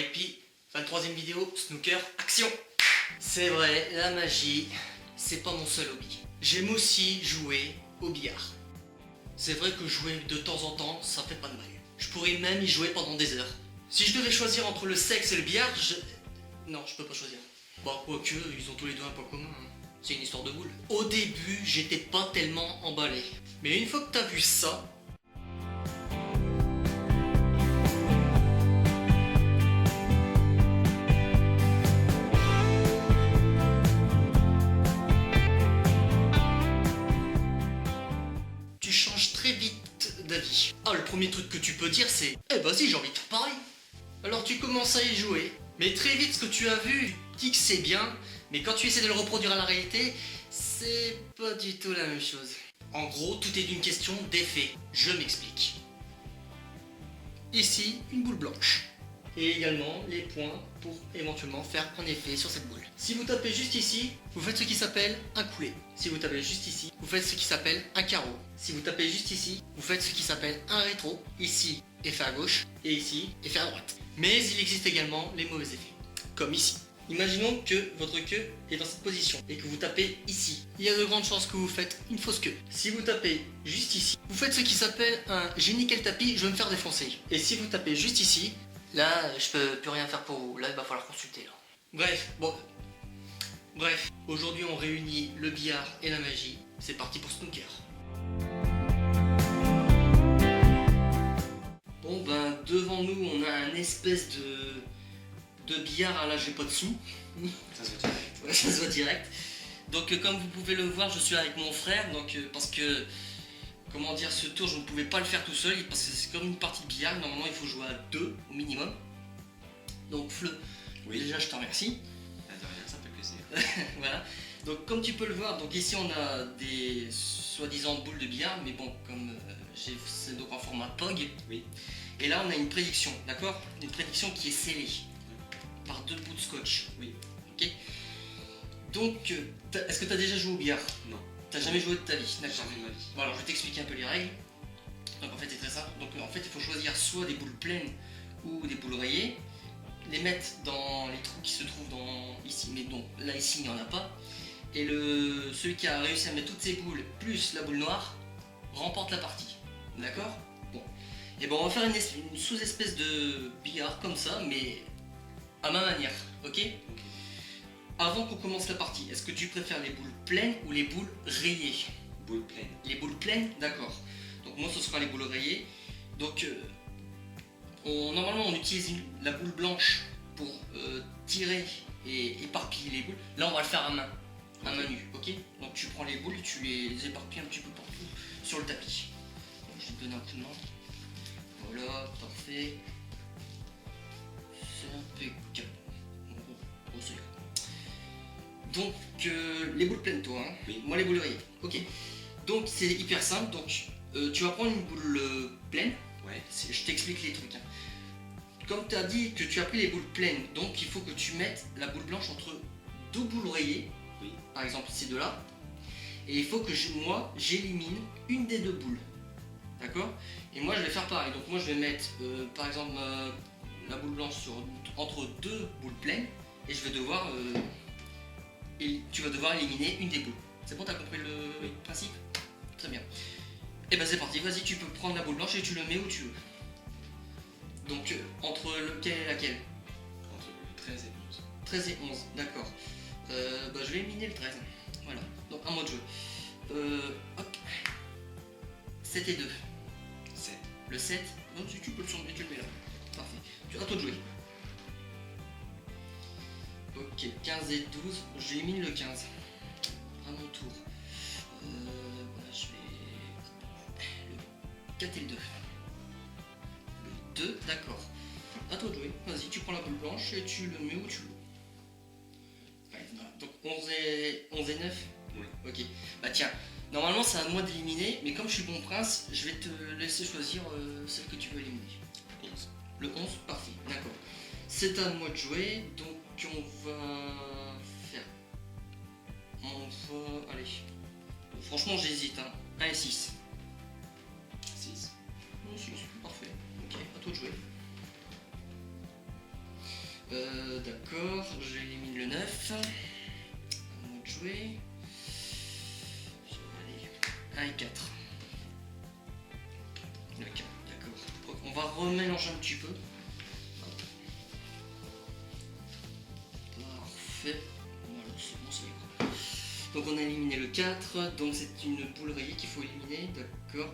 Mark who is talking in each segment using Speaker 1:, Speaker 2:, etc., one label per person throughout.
Speaker 1: Et puis, 23e vidéo, snooker, action. C'est vrai, la magie, c'est pas mon seul hobby. J'aime aussi jouer au billard. C'est vrai que jouer de temps en temps, ça fait pas de mal. Je pourrais même y jouer pendant des heures. Si je devais choisir entre le sexe et le billard, non, je peux pas choisir. Bah, quoique, ils ont tous les deux un point commun. Hein. C'est une histoire de boule. Au début, j'étais pas tellement emballé. Mais une fois que t'as vu ça, tu changes très vite d'avis. Ah, le premier truc que tu peux dire, c'est « Eh vas-y, j'ai envie de faire pareil !» Alors tu commences à y jouer, mais très vite, ce que tu as vu, tu dis que c'est bien, mais quand tu essaies de le reproduire à la réalité, c'est pas du tout la même chose. En gros, tout est une question d'effet. Je m'explique. Ici, une boule blanche. Et également les points pour éventuellement faire un effet sur cette boule. Si vous tapez juste ici, vous faites ce qui s'appelle un coulé. Si vous tapez juste ici, vous faites ce qui s'appelle un carreau. Si vous tapez juste ici, vous faites ce qui s'appelle un rétro. Ici, effet à gauche, et ici, effet à droite. Mais il existe également les mauvais effets, comme ici. Imaginons que votre queue est dans cette position et que vous tapez ici. Il y a de grandes chances que vous faites une fausse queue. Si vous tapez juste ici, vous faites ce qui s'appelle un « j'ai niqué le tapis, je vais me faire défoncer ». Et si vous tapez juste ici, là, je peux plus rien faire pour vous. Là, il va falloir consulter. Là. Bref, aujourd'hui on réunit le billard et la magie. C'est parti pour snooker. Bon ben, devant nous, on a un espèce de billard. Ah, là, j'ai pas de sous.
Speaker 2: Ça se voit direct.
Speaker 1: Ouais, ça se voit direct. Donc, comme vous pouvez le voir, je suis avec mon frère. Donc, parce que, comment dire, ce tour, je ne pouvais pas le faire tout seul. Parce que c'est comme une partie de billard. Normalement, il faut jouer à 2 au minimum. Donc, Fleu, oui. Déjà, je te remercie.
Speaker 2: Ah, de rien, ça fait plaisir.
Speaker 1: Voilà. Donc, comme tu peux le voir, donc ici, on a des soi-disant boules de billard. Mais bon, comme c'est donc en format POG.
Speaker 2: Oui.
Speaker 1: Et là, on a une prédiction, d'accord? Une prédiction qui est scellée par 2 bouts de scotch.
Speaker 2: Oui.
Speaker 1: Ok. Donc, est-ce que tu as déjà joué au billard?
Speaker 2: Non.
Speaker 1: T'as jamais joué de ta vie? D'accord.
Speaker 2: Jamais de ma vie.
Speaker 1: Bon, alors je vais t'expliquer un peu les règles. Donc en fait c'est très simple. Donc en fait il faut choisir soit des boules pleines ou des boules rayées, les mettre dans les trous qui se trouvent ici, mais donc là ici il n'y en a pas. Et celui qui a réussi à mettre toutes ces boules plus la boule noire remporte la partie. D'accord? Bon. Et bon on va faire une sous-espèce de billard comme ça, mais à ma manière, ok? Avant qu'on commence la partie, est-ce que tu préfères les boules pleines ou les boules rayées?
Speaker 2: Boules pleines.
Speaker 1: Les boules pleines, d'accord. Donc moi ce sera les boules rayées. Donc normalement on utilise la boule blanche pour tirer et éparpiller les boules. Là on va le faire à main nue, ok? Donc tu prends les boules et tu les éparpilles un petit peu partout sur le tapis. Donc, je vais te donner un coup de main. Voilà, parfait. C'est impeccable. Donc les boules pleines toi, hein?
Speaker 2: Oui.
Speaker 1: Moi les boules rayées, ok. Donc c'est hyper simple, donc tu vas prendre une boule pleine,
Speaker 2: ouais.
Speaker 1: Je t'explique les trucs. Hein. Comme tu as dit que tu as pris les boules pleines, donc il faut que tu mettes la boule blanche entre 2 boules rayées,
Speaker 2: oui.
Speaker 1: Par exemple ces deux-là, et il faut que moi j'élimine une des 2 boules, d'accord? Et moi je vais faire pareil, donc moi je vais mettre par exemple la boule blanche entre 2 boules pleines, et je vais devoir... et tu vas devoir éliminer une des boules. C'est bon, t'as compris le principe? Très bien. Et ben c'est parti, vas-y, tu peux prendre la boule blanche et tu le mets où tu veux. Donc entre lequel et laquelle?
Speaker 2: Entre le 13 et 11.
Speaker 1: 13 et 11, d'accord. Je vais éliminer le 13. Voilà, donc un mot de jeu. Hop. 7 et 2.
Speaker 2: 7.
Speaker 1: Le 7, donc tu peux le surnommer, tu le mets là. Parfait. Tu as à toi de jouer. Ok, 15 et 12, j'élimine le 15. À mon tour. Voilà, je vais... Le 4 et le 2. Le 2, d'accord. À toi de jouer. Vas-y, tu prends la boule blanche et tu le mets où tu veux. Ouais, voilà. Donc 11 et 9.
Speaker 2: Oui.
Speaker 1: Ok. Bah tiens, normalement c'est à moi d'éliminer, mais comme je suis bon prince, je vais te laisser choisir celle que tu veux éliminer.
Speaker 2: 11.
Speaker 1: Le 11, parfait, d'accord. C'est à moi de jouer, donc on va faire... Allez. Franchement j'hésite, hein. 1 et 6.
Speaker 2: 6.
Speaker 1: 6, parfait. Ok, à toi de jouer. D'accord, j'élimine le 9. À moi de jouer. Allez, 1 et 4. Le 4, d'accord. On va remélanger un petit peu. Parfait. Voilà, c'est bon, c'est bon. Donc on a éliminé le 4, donc c'est une boule rayée qu'il faut éliminer, d'accord.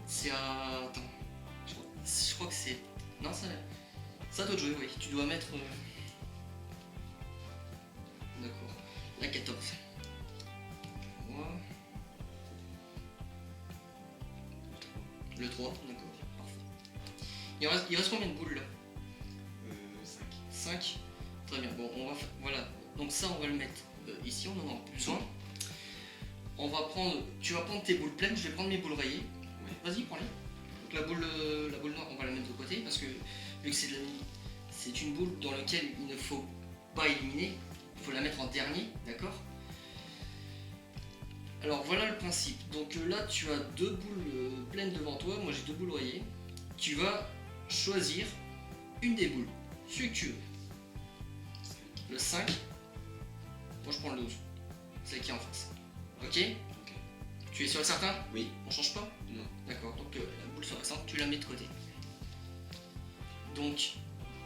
Speaker 1: C'est à... Attends. Je crois que c'est... Non, ça doit jouer, oui. Tu dois mettre... D'accord. La 14. Voilà. Le 3, d'accord. Parfait. Il reste combien de boules là?
Speaker 2: 5.
Speaker 1: 5. Très bien. Bon, on va faire... Voilà. Donc ça, on va le mettre ici, on en aura plus besoin. On va prendre... Tu vas prendre tes boules pleines, je vais prendre mes boules rayées.
Speaker 2: Oui.
Speaker 1: Vas-y, prends-les. Donc la boule noire, on va la mettre de côté parce que vu que c'est une boule dans laquelle il ne faut pas éliminer, il faut la mettre en dernier, d'accord? Alors voilà le principe. Donc là tu as 2 boules pleines devant toi, moi j'ai 2 boules rayées. Tu vas choisir une des boules, celui que tu veux. Le 5, moi je prends le 12, celle qui est en face. Ok?
Speaker 2: Ok.
Speaker 1: Tu es sûr et certain?
Speaker 2: Oui.
Speaker 1: On change pas?
Speaker 2: Non.
Speaker 1: D'accord, donc la boule sur la centre, tu la mets de côté. Donc,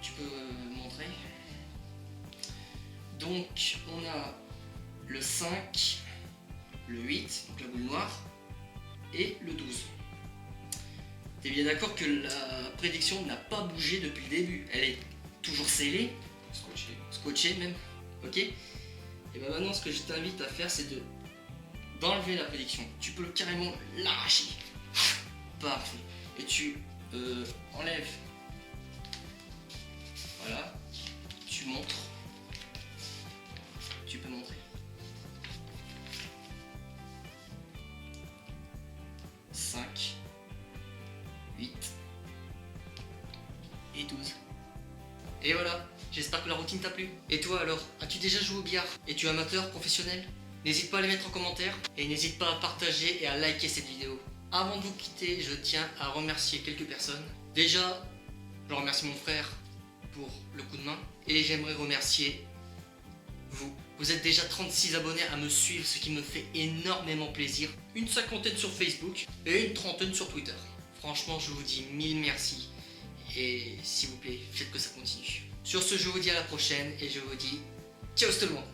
Speaker 1: tu peux montrer. Donc, on a le 5, le 8, donc la boule noire, et le 12. T'es bien d'accord que la prédiction n'a pas bougé depuis le début. Elle est toujours scellée,
Speaker 2: Scotché.
Speaker 1: scotchée même, ok? Et bien maintenant, ce que je t'invite à faire, c'est d'enlever la prédiction. Tu peux carrément l'arracher. Parfait. Et tu enlèves. Voilà. Tu montres. Tu peux montrer. 5, 8 et 12. Et voilà. J'espère que la routine t'a plu. Et toi alors, as-tu déjà joué au billard? Es-tu amateur, professionnel? N'hésite pas à les mettre en commentaire et n'hésite pas à partager et à liker cette vidéo. Avant de vous quitter, je tiens à remercier quelques personnes. Déjà, je remercie mon frère pour le coup de main et j'aimerais remercier vous. Vous êtes déjà 36 abonnés à me suivre, ce qui me fait énormément plaisir. Une 50aine sur Facebook et une 30aine sur Twitter. Franchement, je vous dis 1000 merci et s'il vous plaît, faites que ça continue. Sur ce, je vous dis à la prochaine et je vous dis ciao tout le monde.